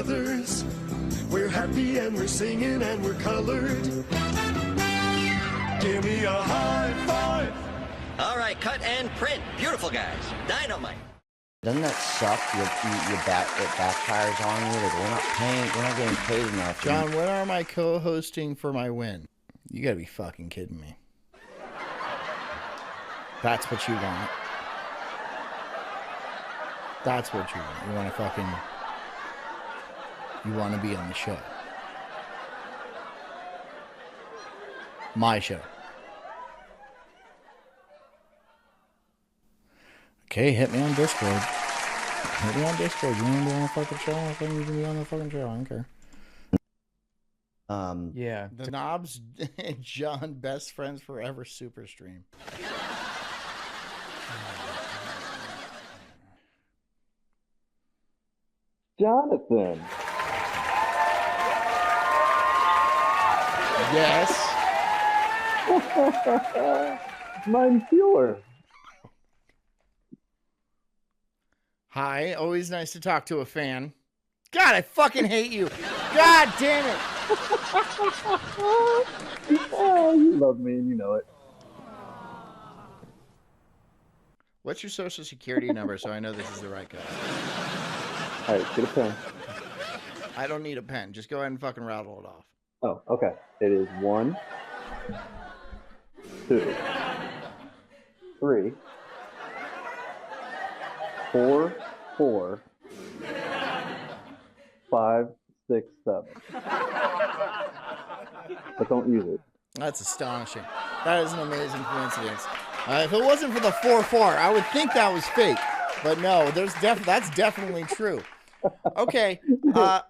brothers. We're happy and we're singing and we're colored. Give me a high five. All right, cut and print. Beautiful, guys. Dynamite. Doesn't that suck? It backfires on you. Like, we're not getting paid enough. John, when am I co-hosting for my win? You gotta be fucking kidding me. That's what you want. That's what you want. You want to fucking... You want to be on the show. My show. Okay, hit me on Discord. Hit me on Discord. You want to be on the fucking show? I think you can be on the fucking show. I don't care. Yeah. The Knobs and John Best Friends Forever Super Stream. Jonathan. Yes. Mein Führer. Hi. Always nice to talk to a fan. God, I fucking hate you. God damn it. Oh, you love me and you know it. What's your social security number so I know this is the right guy? All right, get a pen. I don't need a pen. Just go ahead and fucking rattle it off. Oh, okay. It is 1, 2, 3, 4, 4, 5, 6, 7. But don't use it. That's astonishing. That is an amazing coincidence. If it wasn't for the 4-4, I would think that was fake. But no, that's definitely true. Okay. Knob.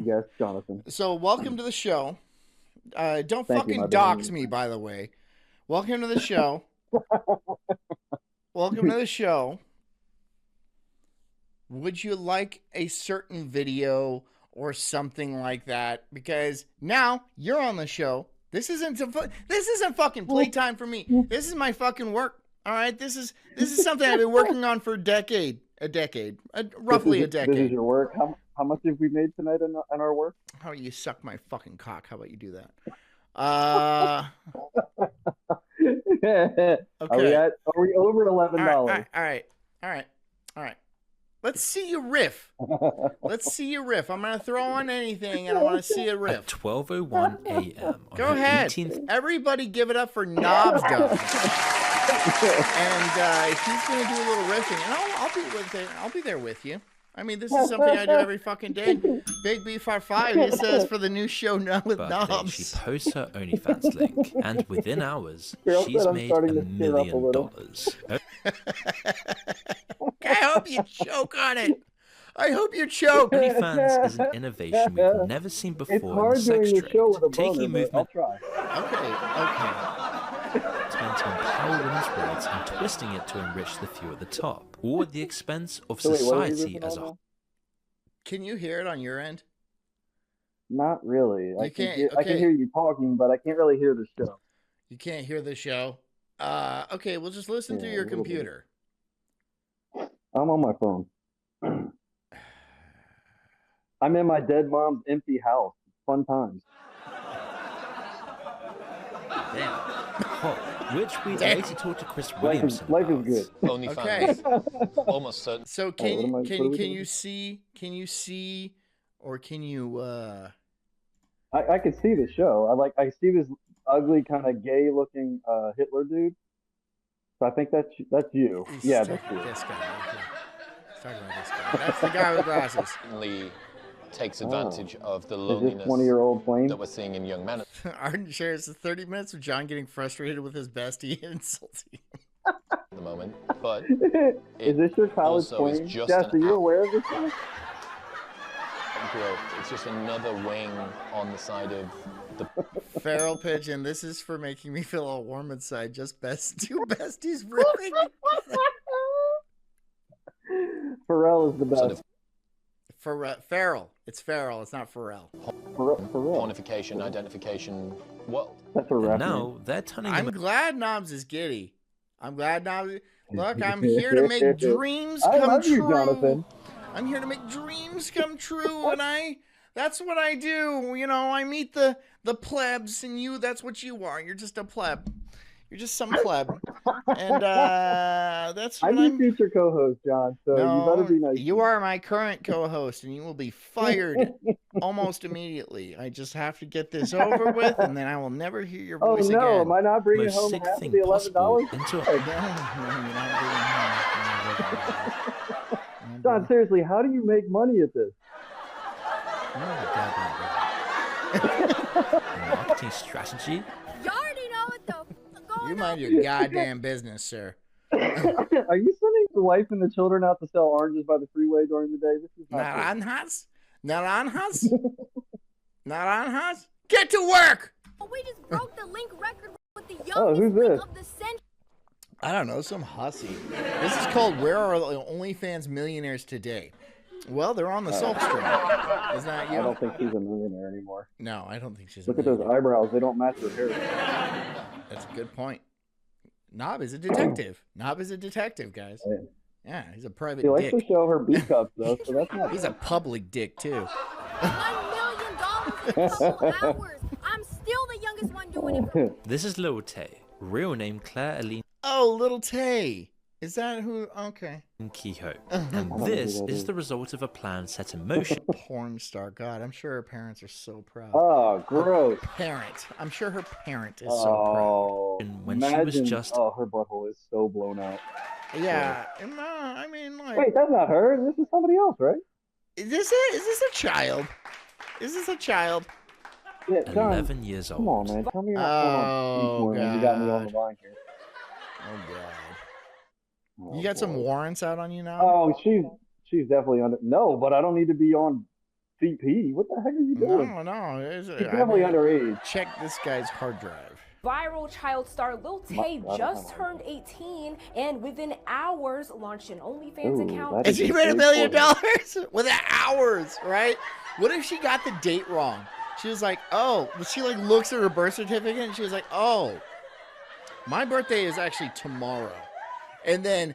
Yes, Jonathan. So welcome to the show. Don't Thank fucking you, dox me, by the way. Welcome to the show. Welcome to the show. Would you like a certain video or something like that? Because now you're on the show. This isn't fucking playtime for me. This is my fucking work. All right, this is something I've been working on for roughly a decade. This is your work. How much have we made tonight on our work? How about you suck my fucking cock? How about you do that? Okay. Are we over $11? All right. Let's see you riff. I'm gonna throw on anything, and I want to see a riff. At 12:01 a.m. Go ahead. 18th... Everybody, give it up for Knobsdog. And he's gonna do a little riffing, and I'll be there with you. I mean, this is something I do every fucking day. Big B55, he says, for the new show now with Knobs. She posts her OnlyFans link, and within hours, she's made $1 million. I hope you choke on it. I hope you choke. OnlyFans is an innovation we've never seen before in the sex trade. Taking movement. Okay. It's meant to empower women's rights and twisting it to enrich the few at the top, all at the expense of society as a whole. Can you hear it on your end? Not really. I can hear you talking, but I can't really hear the show. You can't hear the show? Okay, well, just listen through your computer. I'm on my phone. I'm in my dead mom's empty house. Fun times. Damn. Which we later talked to Chris Williamson. Life is good. OnlyFans. Almost certain. So can you see, or can you? I can see the show. I see this ugly kind of gay looking Hitler dude. So I think that's you. Yeah, that's you. This guy. Okay. Let's talk about this guy. That's the guy with glasses. Takes advantage of the loneliness is this 20-year-old flame that we're seeing in young men. Arden shares the 30 minutes of John getting frustrated with his bestie and insulting At the moment, but is this your college flame? Jess, are you aware of this guy? Growth. It's just another wing on the side of the feral pigeon. This is for making me feel all warm inside. Just two besties ripping. Pharrell is the best. Sort of feral. It's feral. It's not Pharrell. Pornification, identification. Well, that's a rap. Now they're turning. I'm glad Knobs is giddy. I'm glad Knobs. Look, I'm here to make dreams I come love you, true. Jonathan. I'm here to make dreams come true, and that's what I do. You know, I meet the plebs, and that's what you are. You're just a pleb. You're just some pleb. And that's what I'm your future co-host, John, so you better be nice. You are my current co-host, and you will be fired almost immediately. I just have to get this over with, and then I will never hear your voice again. Oh, no, am I not bringing Most home sick half of thing the possible $11? into No, a you're not bringing home. John, seriously, how do you make money at this? marketing strategy. You already know what the fuck going You on. mind your goddamn business, sir. Are you sending the wife and the children out to sell oranges by the freeway during the day? This is not good. Naranjas? Naranjas? Naranjas? Get to work! We just broke the link record with the youngest who's link this? of the century. I don't know, some hussy. This is called Where Are the OnlyFans Millionaires Today? Well, they're on the Sulk stream. Isn't that you? I don't think she's a millionaire anymore. No, I don't think she's Look a at those millionaire. eyebrows. They don't match her hair. That's a good point. Knob is a detective. Knob is a detective, guys. Yeah. Yeah, he's a private She likes dick. to show her B cups, though, so that's not He's a public dick, too. $1 million in a couple hours. I'm still the youngest one doing it. This is Lil Tay, real name Claire Aline Oh, Little Tay. Is that who? Okay. Kehoe. And this is the result of a plan set in motion. Porn star. God, I'm sure her parents are so proud. Oh, gross. Parent. I'm sure her parent is so proud. Oh, When she was just- Oh, her butthole is so blown out. Yeah. I mean, like. Wait, that's not her. This is somebody else, right? Is this it? Is this a child? Is this a child? Yeah, John, 11 years come on, old. man. Tell me what's Oh, going on. You got me on God. the line here. Oh, God. Oh, You got some boy. warrants out on you now? Oh, she's definitely under. No, but I don't need to be on CP. What the heck are you doing? No. She's definitely underage. Check this guy's hard drive. Viral child star Lil Tay I just don't know. turned 18 and within hours launched an OnlyFans Ooh, account. that And she is made $1 million important. within hours, right? What if she got the date wrong? She was like, oh, she like looks at her birth certificate and she was like, oh, my birthday is actually tomorrow. And then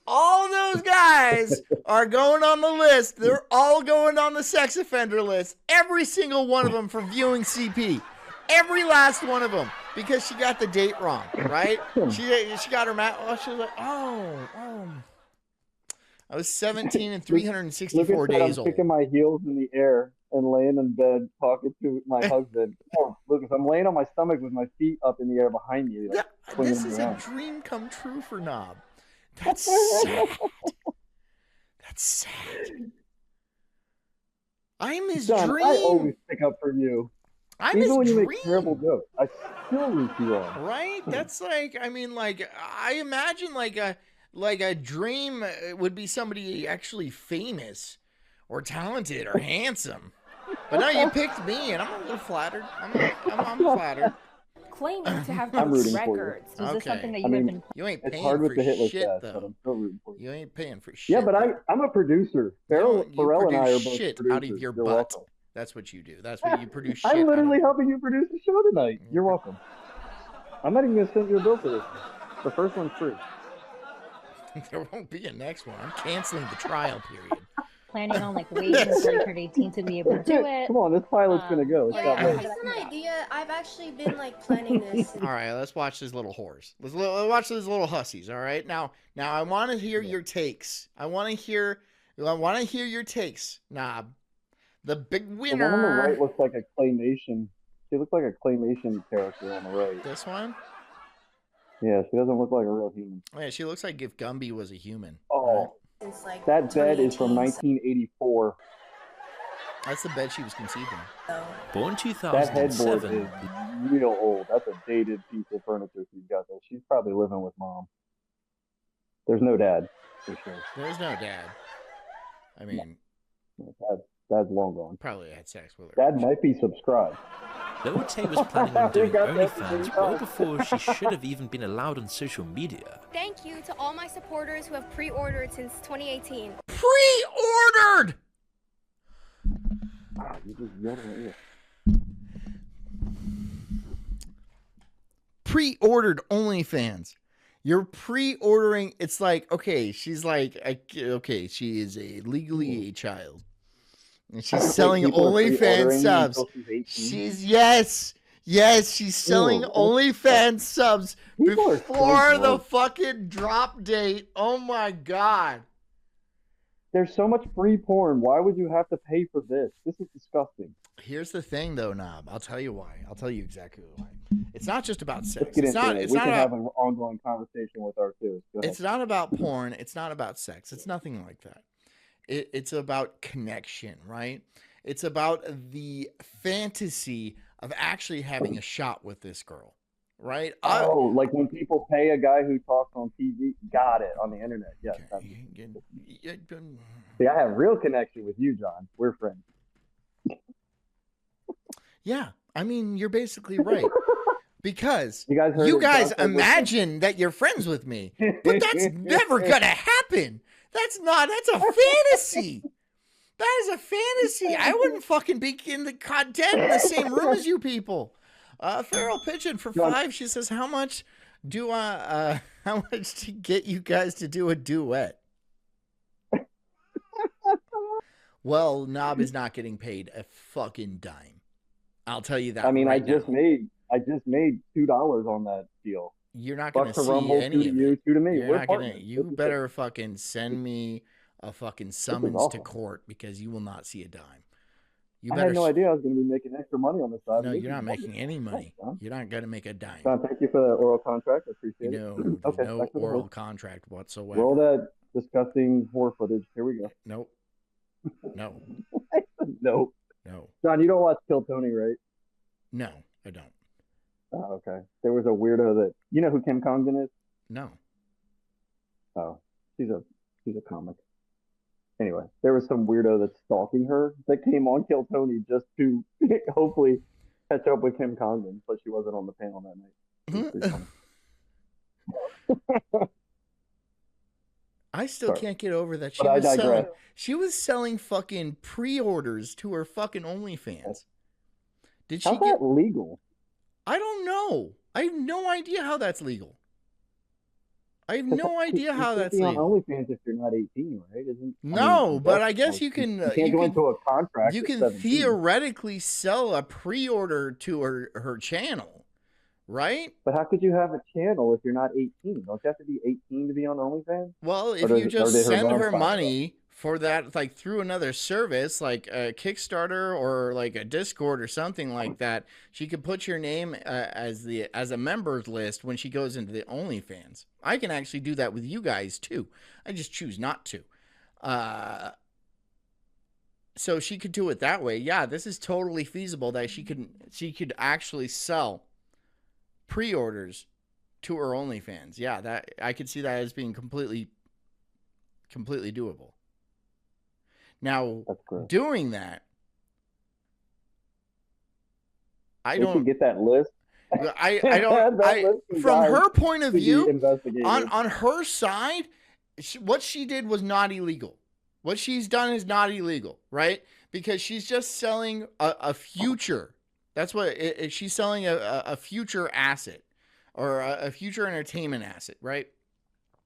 all those guys are going on the list. They're all going on the sex offender list. Every single one of them for viewing CP. Every last one of them. Because she got the date wrong, right? She got her she was like, oh. I was 17 and 364 Lucas said days I'm old. kicking my heels in the air and laying in bed talking to my husband. Oh, Lucas, I'm laying on my stomach with my feet up in the air behind me. Like, swinging This me is a around. dream come true for Knob. That's sad. That's sad. I'm his John, dream. I always pick up for you. I'm Even his when you dream. make terrible jokes, I still root you on. Right? That's like, I mean, like, I imagine like a dream would be somebody actually famous or talented or handsome. But no, you picked me, and I'm a little flattered. I'm flattered. Claiming to have I'm those rooting for you. records. Is this Okay. something that you I have mean, been? You ain't It's paying hard with for the hit list shit, test, but though. I'm still rooting for you. You ain't paying for shit. Yeah, but though. I'm a producer. You Pharrell and I are produce both shit producers. out of your You're butt. welcome. That's what you do. That's what you produce shit I'm literally out helping you produce the show tonight. You're welcome. I'm not even going to send you a bill for this. The first one's free. of. There won't be a next one. I'm canceling the trial period. Planning on like waiting until you turn 18 to be able to do it. Come on, this pilot's going to go. It's Yeah, not late. it's an idea. I've actually been like planning this. All right, let's watch these little whores. Let's watch these little hussies. All right, now I want to hear your takes. I want to hear your takes, Knob. The big The winner. one on the right looks like a claymation. She looks like a claymation character on the right. This one. Yeah, she doesn't look like a real human. Oh, yeah, she looks like if Gumby was a human. Oh, Since like that bed is from 2018, 1984. That's the bed she was conceived in. so- Born That headboard 2007, is real old. That's a dated piece of furniture she's got there. She's probably living with mom. There's no dad, for sure. There's no dad. I mean, Dad's long gone. probably had sex with her. Dad might be subscribed. Lil Tay was planning on doing We got that from OnlyFans the well top. before she should have even been allowed on social media. Thank you to all my supporters who have pre-ordered since 2018. Pre-ordered. Ah, you just yelled in my ear. Pre-ordered OnlyFans. You're pre-ordering. It's like, okay, she's like, okay, she is legally a child. And she's selling OnlyFans subs. She's she's selling OnlyFans subs before the fucking drop date. Oh my God. There's so much free porn. Why would you have to pay for this? This is disgusting. Here's the thing, though, Knob. I'll tell you why. I'll tell you exactly why. It's not just about sex. Let's get into it. We can have an ongoing conversation with our kids. It's not about porn. It's not about sex. It's nothing like that. It's about connection, right? It's about the fantasy of actually having a shot with this girl, right? Like when people pay a guy who talks on TV. Got it, on the internet. Yes. Okay. See, I have real connection with you, John. We're friends. Yeah, I mean, you're basically right. Because you guys imagine that you're friends with me, but that's never gonna happen. That's a fantasy. That is a fantasy. I wouldn't fucking be in the content in the same room as you people. Feral Pigeon for 5. She says, how much to get you guys to do a duet? Well, Knob is not getting paid a fucking dime. I'll tell you that. I mean, right I just made $2 on that deal. You're not going to see Rumble, any of it. you, 2 to me. You're not gonna, you better fucking send me a fucking summons to court because you will not see a dime. I had no idea I was going to be making extra money on the side. No, you're not making any money. You're not going to make a dime. John, thank you for the oral contract. I appreciate it. Okay, no oral contract whatsoever. Roll that disgusting whore footage. Here we go. Nope. No. Nope. No. John, you don't watch Kill Tony, right? No, I don't. Oh, okay. There was a weirdo that you know who Kim Congdon is? No. Oh, she's a comic. Anyway, there was some weirdo that's stalking her that came on Kill Tony just to hopefully catch up with Kim Congdon, but she wasn't on the panel that night. I still can't get over that she was selling fucking pre-orders to her fucking OnlyFans. Did she How's that legal? I don't know. I have no idea how that's legal. I have no idea how that's legal. On OnlyFans if you're not 18, right? No, but I guess you can. You can't go into a contract. You can theoretically sell a pre-order to her channel, right? But how could you have a channel if you're not 18? Don't you have to be 18 to be on OnlyFans? Well, if you just send her money for that, like through another service, like a Kickstarter or like a Discord or something like that, she could put your name as a members list when she goes into the OnlyFans. I can actually do that with you guys too. I just choose not to. So she could do it that way. Yeah, this is totally feasible that she could actually sell pre-orders to her OnlyFans. Yeah, that I could see that as being completely doable. Now, doing that, I don't get that list. I don't. From her point of view, on her side, what she did was not illegal. What she's done is not illegal, right? Because she's just selling a future. That's what she's selling a future asset or a future entertainment asset, right?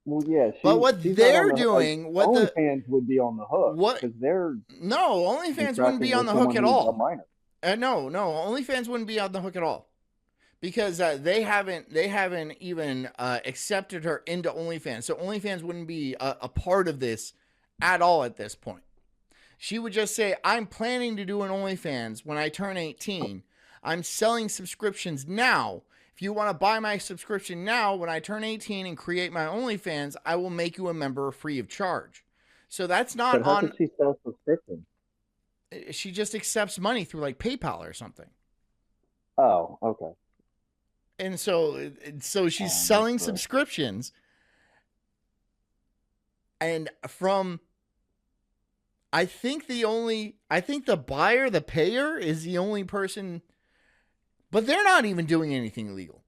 Well, yeah, but what they're doing, what OnlyFans would be on the hook. Because they're OnlyFans wouldn't be on the hook at all. No, OnlyFans wouldn't be on the hook at all, because they haven't even accepted her into OnlyFans. So OnlyFans wouldn't be a part of this at all at this point. She would just say, "I'm planning to do an OnlyFans when I turn 18. I'm selling subscriptions now. If you want to buy my subscription now, when I turn 18 and create my OnlyFans, I will make you a member free of charge." So that's not how does she sell subscriptions? She just accepts money through like PayPal or something. Oh, okay. And so she's selling subscriptions, and I think the buyer, the payer, is the only person. But they're not even doing anything illegal,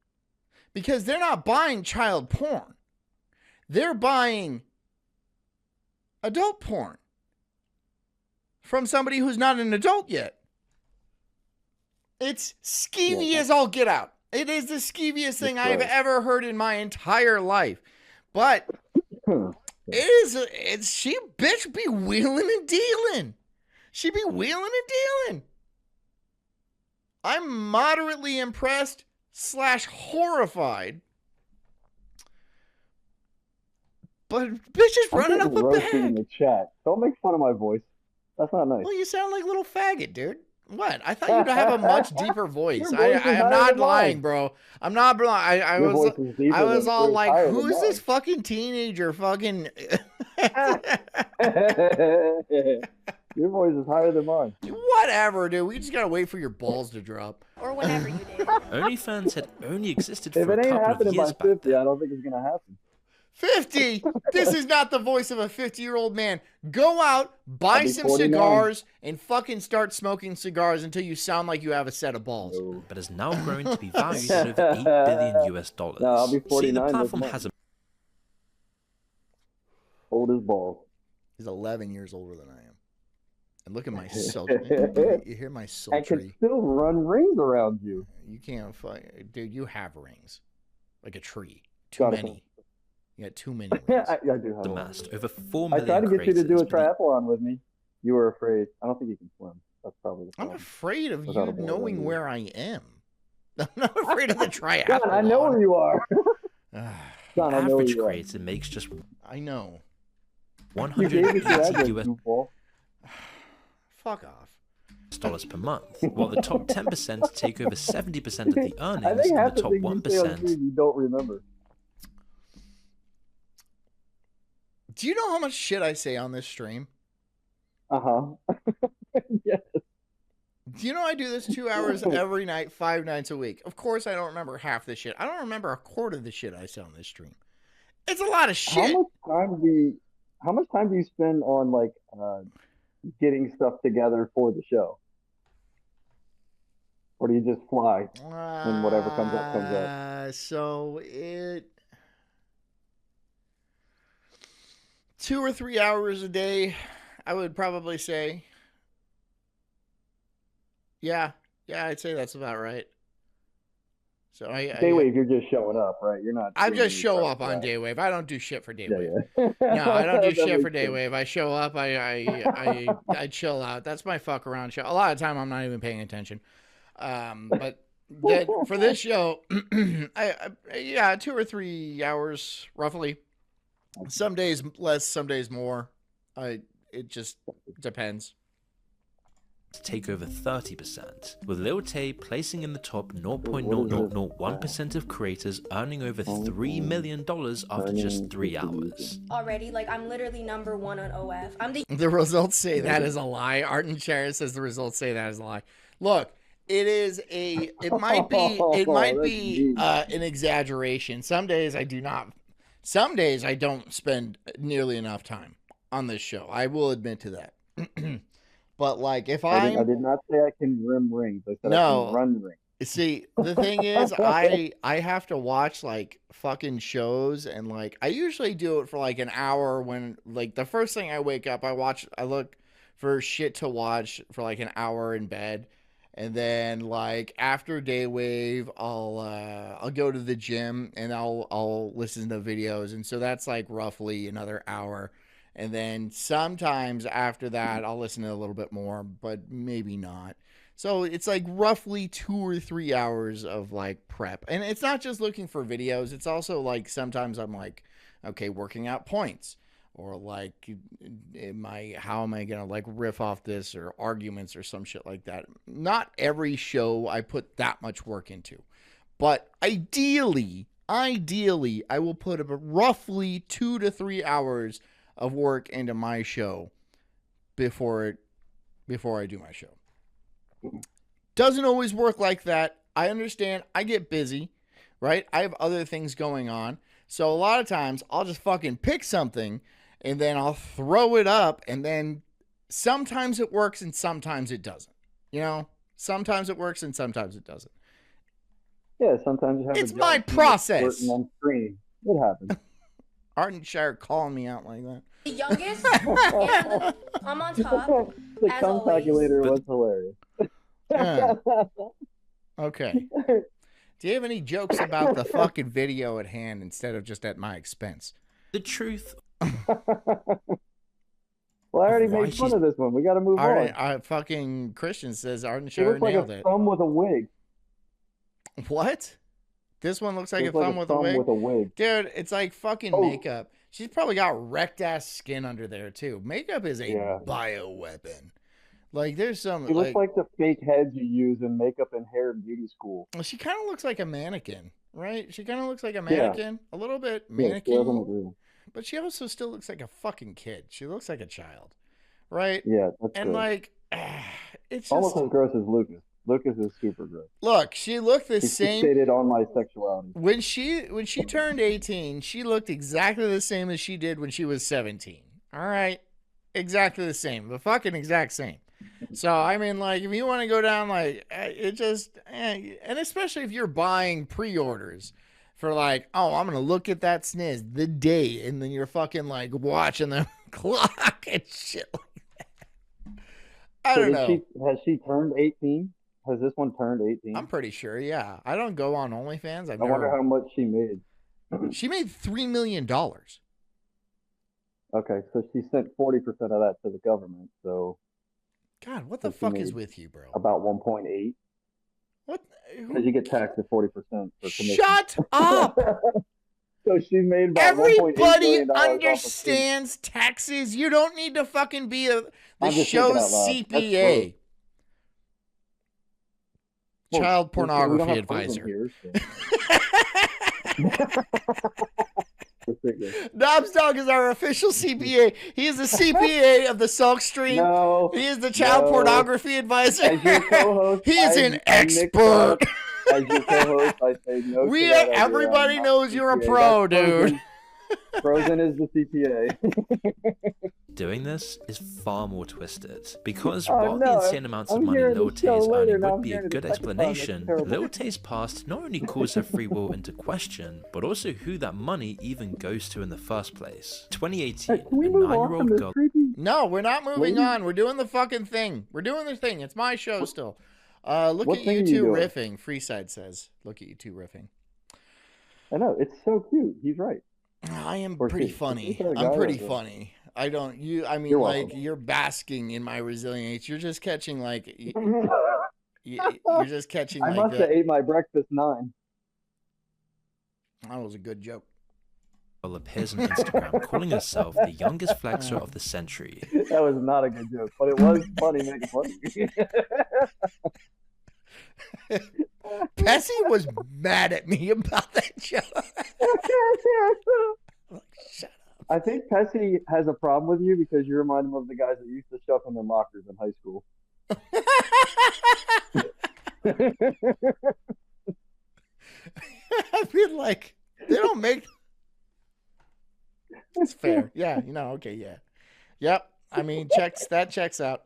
because they're not buying child porn. They're buying adult porn from somebody who's not an adult yet. It's skeevy as all get out. It is the skeeviest thing I've ever heard in my entire life. But she bitch be wheeling and dealing. She be wheeling and dealing. I'm moderately impressed / horrified. But bitch is running up a bag. In the chat. Don't make fun of my voice. That's not nice. Well, you sound like a little faggot, dude. What? I thought you'd have a much deeper voice. I am not lying, bro. I'm not lying. I was all like, who's this fucking teenager fucking... Your voice is higher than mine. Whatever, dude. We just gotta wait for your balls to drop. Or whenever you do. OnlyFans had only existed for If a it ain't couple of happening by years back 50, then. I don't think it's gonna happen. 50? This is not the voice of a 50-year-old man. Go out, buy some 49. cigars, and fucking start smoking cigars until you sound like you have a set of balls. But has now grown to be valued at over $8 billion US. No, I'll be 49 See, the this platform month. has a Old as balls. He's 11 years older than I am. And look at my sultry. You hear my I can sultry? still run rings around you. You can't fight. Dude, you have rings. Like a tree. Too Got it. many. You got too many rings. I do have one. amassed over 4 I million tried to get you to do a creators, triathlon with me. You were afraid. I don't think you can swim. That's probably the I'm problem. afraid of Without you a board, knowing I mean. where I am. I'm not afraid of the triathlon. John, I know where you are. John, I know where average you are. creator makes just I know. You gave me your address, $180 goofball. Fuck off. US per month, while the top 10% take over 70% of the I earnings, think and half the the top things you say on 1% screen you don't remember. Do you know how much shit I say on this stream? Uh-huh. Yes. Do you know I do this 2 hours every night, 5 nights a week? Of course I don't remember half the shit. I don't remember a quarter of the shit I say on this stream. It's a lot of shit. How much time do you spend on like getting stuff together for the show? Or do you just fly and whatever comes up comes up? So it 2 or 3 hours a day, I would probably say. Yeah, I'd say that's about right. So Daywave, you're just showing up, right? You're not. I doing just any show prep up for on that. Daywave. I don't do shit for Daywave. Yeah. No, I don't do That shit for makes sense. Daywave. I show up. I chill out. That's my fuck around show. A lot of time I'm not even paying attention. But for this show, 2 or 3 hours roughly. Some days less, some days more. It just depends. take over 30%, with Lil Tay placing in the top 0.0001% of creators earning over $3 million after just 3 hours. Already, like, I'm literally #1 on OF. I'm The results say that is a lie. Art and Chair says the results say that is a lie. Look, it might be an exaggeration. Some days I do not. Some days I don't spend nearly enough time on this show. I will admit to that. But like if I did not say I can rim rings. I said I can run rings. See, the thing is, I have to watch like fucking shows, and like I usually do it for like an hour when like the first thing I wake up, I look for shit to watch for like an hour in bed, and then like after Daywave, I'll go to the gym and I'll listen to videos, and so that's like roughly another hour. And then sometimes after that, I'll listen to a little bit more, but maybe not. So it's like roughly 2 or 3 hours of like prep. And it's not just looking for videos. It's also like sometimes I'm like, okay, working out points, or like, how am I going to like riff off this, or arguments or some shit like that. Not every show I put that much work into, but ideally, I will put roughly 2 to 3 hours of work into my show before I do my show. Doesn't always work like that. I understand. I get busy, right? I have other things going on. So a lot of times I'll just fucking pick something and then I'll throw it up, and then sometimes it works and sometimes it doesn't. You know, sometimes it works and sometimes it doesn't. Yeah, sometimes you have. It's my process. On screen, it happens. Art and Shire calling me out like that. the youngest, and I'm on top. The as cum always. calculator was hilarious. Yeah. Okay. Do you have any jokes about the fucking video at hand instead of just at my expense? The truth. Well, I already Why made fun she's- of this one. We got to move on. Fucking Christian says Arden She Shower looks like nailed a it. thumb with a wig. What? This one looks like a Looks like thumb with a wig? with a wig. Dude, it's like fucking makeup. She's probably got wrecked ass skin under there too. Makeup is a bioweapon. Like there's some She looks like like the fake heads you use in makeup and hair in beauty school. she kind of looks like a mannequin, right? She kind of looks like a mannequin, a little bit mannequin, Yeah, she doesn't agree. but she also still looks like a fucking kid. She looks like a child, right? Yeah, that's And gross. like, it's Almost just as gross as Lucas. Lucas is super gross. look. She looked the He same. stated on my sexuality. When she turned 18, she looked exactly the same as she did when she was 17. All right. Exactly the same. The fucking exact same. So, I mean, like, if you want to go down, like, it just, and especially if you're buying pre-orders for, like, oh, I'm going to look at that sniz the day, and then you're fucking, like, watching the clock and shit like that. I don't know. Has she turned 18? Has this one turned 18? I'm pretty sure, yeah. I don't go on OnlyFans. I wonder how much she made. She made $3 million. Okay, so she sent 40% of that to the government. So God, what the fuck is with you, bro? about 1.8. What? Because you get taxed at 40% for commission. Shut up! So she made about Everybody $1.8 million off of understands taxes. You don't need to fucking be the I'm just show's thinking out loud. CPA. Well, Child we don't pornography have advisor. prison here, so. Knobsdog is our official CPA. He is the CPA of the Sulk stream. No, he is the child pornography advisor. As your co-host, he is an expert. As your co-host, I say no. Everybody knows you're a pro, dude. Frozen is the CPA. Doing this is far more twisted, because Oh, while no, the insane amounts of I'm money hearing Lil the show Tay's later, earning now I'm would be a hearing good the second time. That's explanation, terrible. Lil Tay's past not only calls her free will into question, but also who that money even goes to in the first place. 2018, Can we a move on 9-year-old from this girl. creepy? No, we're not moving Lady? on. We're doing the fucking thing. We're doing the thing. It's my show still. Look What at thing you are two you doing? riffing. Freeside says, look at you two riffing. I know, it's so cute. He's right. I am Or pretty she. funny. She's got a I'm guy pretty right there. funny. I don't, you, I mean, You're like, welcome. you're basking in my resilience. You're just catching, like, you're just catching, I like, must have ate my breakfast 9. that was a good joke. Appears on Instagram calling herself the youngest flexor of the century. That was not a good joke, but it was funny making fun of me. Pessy was mad at me about that joke. Like, shut up. I think Pessy has a problem with you because you remind him of the guys that used to shove him in lockers in high school. I feel like they don't make. It's fair. Yeah, you know, okay, yeah. Yep. I mean, that checks out.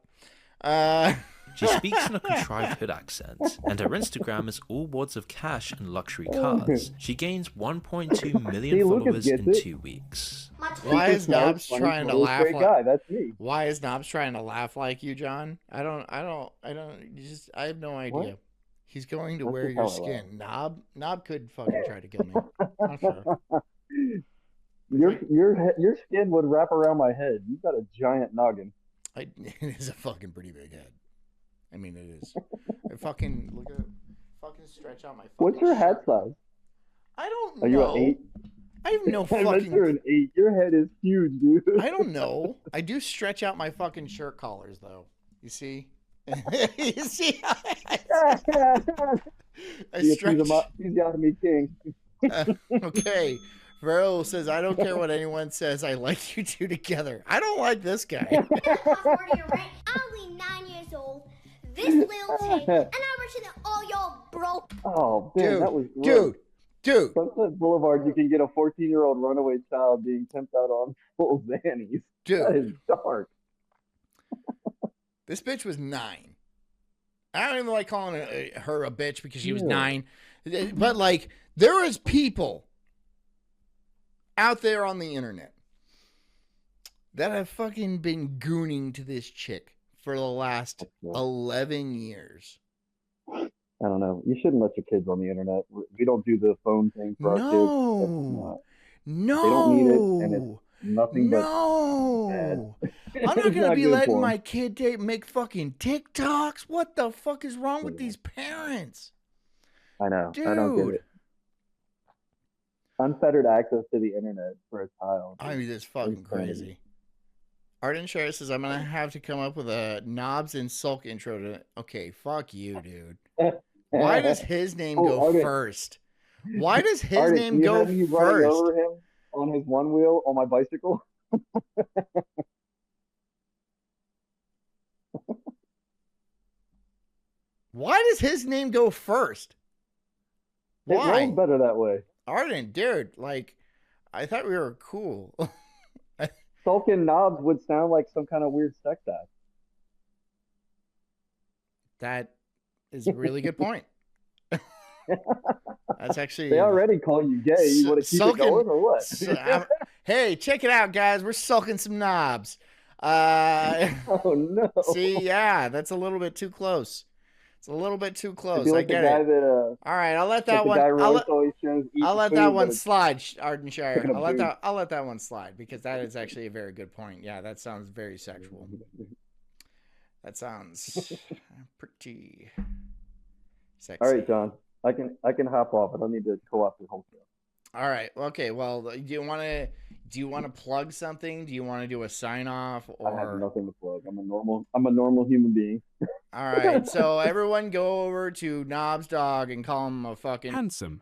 She speaks in a contrived hood accent, and her Instagram is all words of cash and luxury cars. She gains 1.2 million See, Lucas followers gets in it. 2 weeks. Why is Knobs Funny, trying to funny, laugh straight like? guy. That's me. Why is Knobs trying to laugh like you, John? I have no idea. What? He's going to That's wear just your how I laugh. skin. Knob could fucking try to kill me. Not fair. Your skin would wrap around my head. You've got a giant noggin. It is a fucking pretty big head. I mean, it is. I fucking look at fucking stretch out my. What's your hat shirt. size? I don't Are know. you an 8? I have no I bet fucking. you're an 8. Your head is huge, dude. I don't know. I do stretch out my fucking shirt collars, though. You see? You see? I stretch. He's got to be king. Okay. Vero says, I don't care what anyone says. I like you two together. I don't like this guy. I'm only 9 years old. This little tape, and I'm richer than all y'all broke. Oh, man, Dude, that was gross. Dude. Sunset Boulevard, you can get a 14-year-old runaway child being tempted out on full Xannies. Dude. That is dark. This bitch was 9. I don't even like calling her a bitch because she was 9. But, like, there is people out there on the internet that have fucking been gooning to this chick for the last 11 years. I don't know. You shouldn't let your kids on the internet. We don't do the phone thing for our kids. No. No. They don't need it, and it's nothing but no. bad. I'm not It's gonna be good letting for 'em. my kid make fucking TikToks. What the fuck is wrong with these parents? I know. Dude. I don't get it. Unfettered access to the internet for a child. I mean, it's fucking crazy. Arden Shire says, I'm going to have to come up with a Knobs and Sulk intro to... Okay, fuck you, dude. Why does his name go Arden. first? Why does his Arden, name can you go have me running first? over him on his one wheel on my bicycle? Why does his name go first? It Why? rolls better that way. Arden, dude, like, I thought we were cool. Sulky-Knobs would sound like some kind of weird sex act. That is a really good point. That's actually... They already call you gay. You want to keep it going or what? Hey, check it out, guys. We're sulking some knobs. Oh, no. See, yeah, that's a little bit too close. It's a little bit too close. Like I get the guy it. That, all right, I'll let that one. I'll let that one slide, Ardenshire. I'll let that one slide because that is actually a very good point. Yeah, that sounds very sexual. That sounds pretty sexy. All right, John. I can hop off. I don't need to go off the whole show. All right. Okay. Well, do you want to plug something? Do you want to do a sign off? Or... I have nothing to plug. I'm a normal human being. All right. So everyone go over to Knobsdog and call him a fucking handsome